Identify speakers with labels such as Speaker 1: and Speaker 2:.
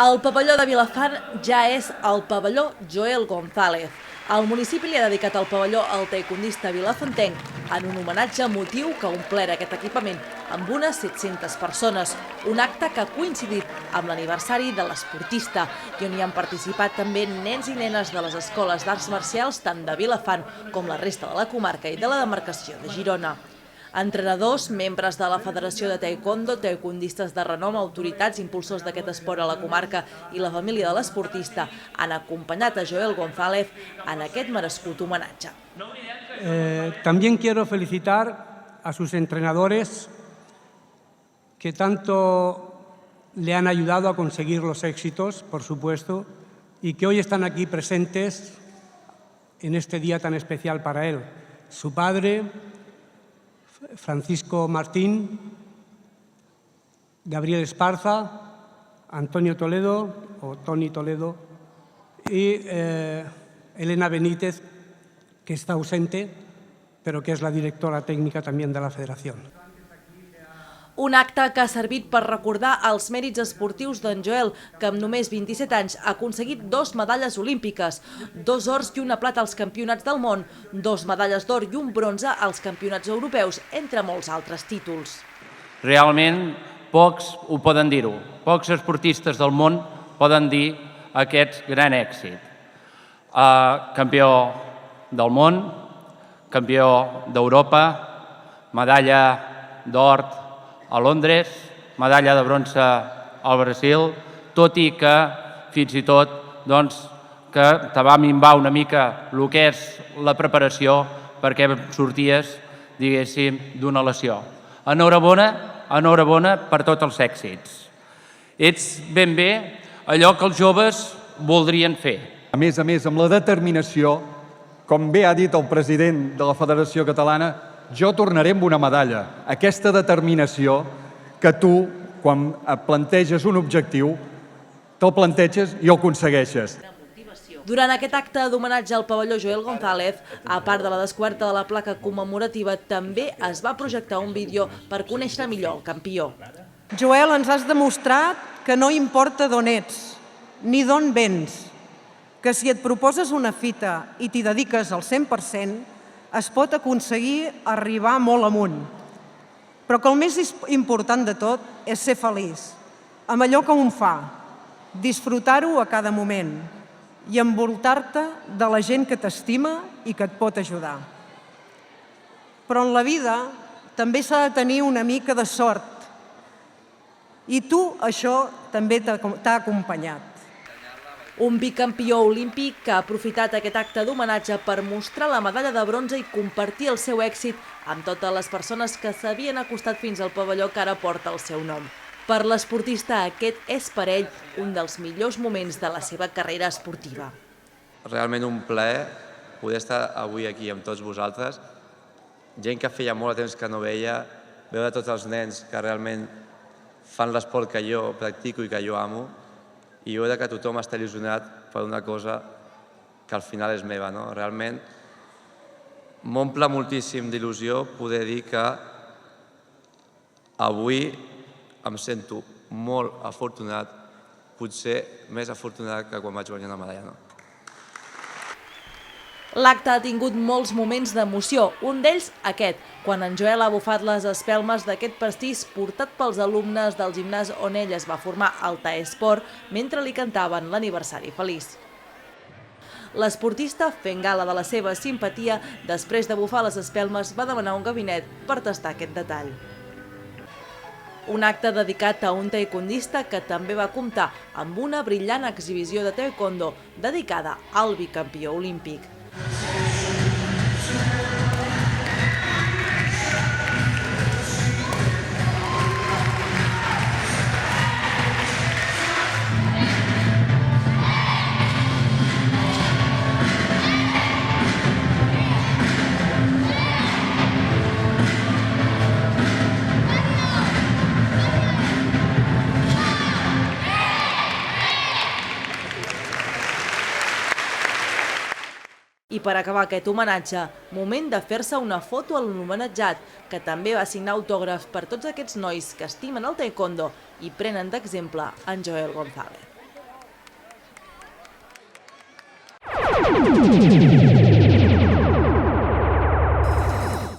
Speaker 1: El pavelló de Vilafant ja és el pavelló Joel González. El municipi li ha dedicat el pavelló al taekwondista vilafantenc en un homenatge emotiu que ha omplert aquest equipament amb unes 700 persones, un acte que ha coincidit amb l'aniversari de l'esportista i on hi han participat també nens i nenes de les escoles d'arts marcials tant de Vilafant com la resta de la comarca i de la demarcació de Girona. Entrenadors, membres de la Federació de Taekwondo, taekwondistes de renom, autoritats, impulsors d'aquest esport a la comarca i la família de l'esportista han acompanyat a Joel González en aquest merescut homenatge.
Speaker 2: También quiero felicitar a sus entrenadores que tanto le han ayudado a conseguir los éxitos, por supuesto, y que hoy están aquí presentes en este día tan especial para él. Su padre, Francisco Martín, Gabriel Esparza, Antonio Toledo, o Toni Toledo, y Elena Benítez, que está ausente, pero que es la directora técnica también de la Federación.
Speaker 1: Un acte que ha servit per recordar els mèrits esportius d'en Joel, que amb només 27 anys ha aconseguit 2 medalles olímpiques, 2 ors i una plata als campionats del món, 2 medalles d'or i un bronze als campionats europeus, entre molts altres títols.
Speaker 3: Realment, pocs ho poden dir-ho. Pocs esportistes del món poden dir aquest gran èxit. Campió del món, campió d'Europa, medalla d'or a Londres, medalla de bronze al Brasil, tot i que fins i tot que te va minvar una mica el que és la preparació perquè sorties, diguéssim, d'una lesió. Enhorabona per tots els èxits. Ets ben bé allò que els joves voldrien fer.
Speaker 4: A més, amb la determinació, com bé ha dit el president de la Federació Catalana, jo tornaré amb una medalla. Aquesta determinació que tu, quan planteges un objectiu, te'l planteges i ho aconsegueixes.
Speaker 1: Durant aquest acte d'homenatge al pavelló Joel González, a part de la descoberta de la placa commemorativa, també es va projectar un vídeo per conèixer millor el campió.
Speaker 5: Joel, ens has demostrat que no importa d'on ets, ni d'on vens, que si et proposes una fita i t'hi dediques al 100%, es pot aconseguir arribar molt amunt. Però que el més important de tot és ser feliç, amb allò que un fa, disfrutar-ho a cada moment i envoltar-te de la gent que t'estima i que et pot ajudar. Però en la vida també s'ha de tenir una mica de sort i tu això també t'ha acompanyat.
Speaker 1: Un bicampió olímpic que ha aprofitat aquest acte d'homenatge per mostrar la medalla de bronze i compartir el seu èxit amb totes les persones que s'havien acostat fins al pavelló que ara porta el seu nom. Per l'esportista, aquest és per ell un dels millors moments de la seva carrera esportiva.
Speaker 6: Realment un plaer poder estar avui aquí amb tots vosaltres. Gent que feia molt de temps que no veia, veure tots els nens que realment fan l'esport que jo practico i que jo amo, i veure que tothom està il·lusionat per una cosa que al final és meva. Realment m'omple moltíssim d'il·lusió poder dir que avui em sento molt afortunat, potser més afortunat que quan vaig guanyar una medalla.
Speaker 1: L'acte ha tingut molts moments d'emoció, un d'ells aquest, quan en Joel ha bufat les espelmes d'aquest pastís portat pels alumnes del gimnàs on ell es va formar al Taesport mentre li cantaven l'aniversari feliç. L'esportista, fent gala de la seva simpatia, després de bufar les espelmes va demanar un gabinet per tastar aquest detall. Un acte dedicat a un taekwondista que també va comptar amb una brillant exhibició de taekwondo dedicada al bicampió olímpic. per acabar aquest homenatge, moment de fer-se una foto a l'homenatjat, que també va signar autògrafs per tots aquests nois que estimen el taekwondo i prenen d'exemple en Joel González.